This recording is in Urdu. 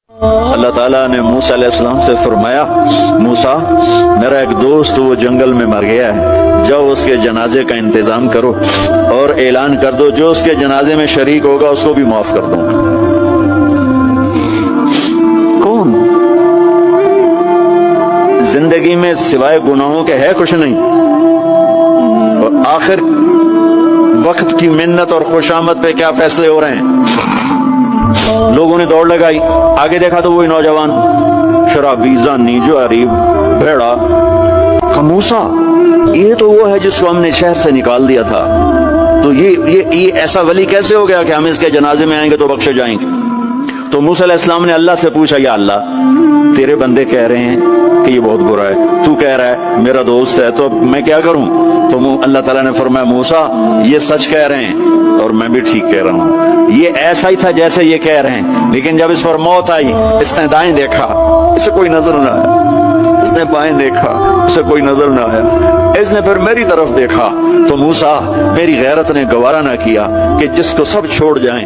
اللہ تعالیٰ نے موسیٰ علیہ السلام سے فرمایا موسیٰ میرا ایک دوست وہ جنگل میں مر گیا ہے، جاؤ اس کے جنازے کا انتظام کرو اور اعلان کر دو جو اس کے جنازے میں شریک ہوگا اس کو بھی معاف کر دوں گا۔ کون زندگی میں سوائے گناہوں کے ہے کچھ نہیں، اور آخر وقت کی منت اور خوشامد پہ کیا فیصلے ہو رہے ہیں۔ لوگوں نے دوڑ لگائی، آگے دیکھا تو وہی نوجوان شرابی، زانی، جواری، بھیڑا۔ موسیٰ یہ تو وہ ہے جس کو ہم نے شہر سے نکال دیا تھا، تو یہ ایسا ولی کیسے ہو گیا کہ ہم اس کے جنازے میں آئیں گے تو بخشے جائیں گے؟ تو موسیٰ علیہ السلام نے اللہ سے پوچھا یا اللہ تیرے بندے کہہ رہے ہیں کہ یہ بہت برا ہے، تو کہہ رہا ہے میرا دوست ہے، تو میں کیا کروں؟ تو اللہ تعالیٰ نے فرمایا موسیٰ یہ سچ کہہ رہے ہیں اور میں بھی ٹھیک کہہ رہا ہوں، یہ ایسا ہی تھا جیسے یہ کہہ رہے ہیں، لیکن جب اس پر موت آئی اس نے دائیں دیکھا، اسے کوئی نظر نہ آیا، اس نے بائیں دیکھا، اسے کوئی نظر نہ آیا، اس نے پھر میری طرف دیکھا، تو موسیٰ میری غیرت نے گوارا نہ کیا کہ جس کو سب چھوڑ جائیں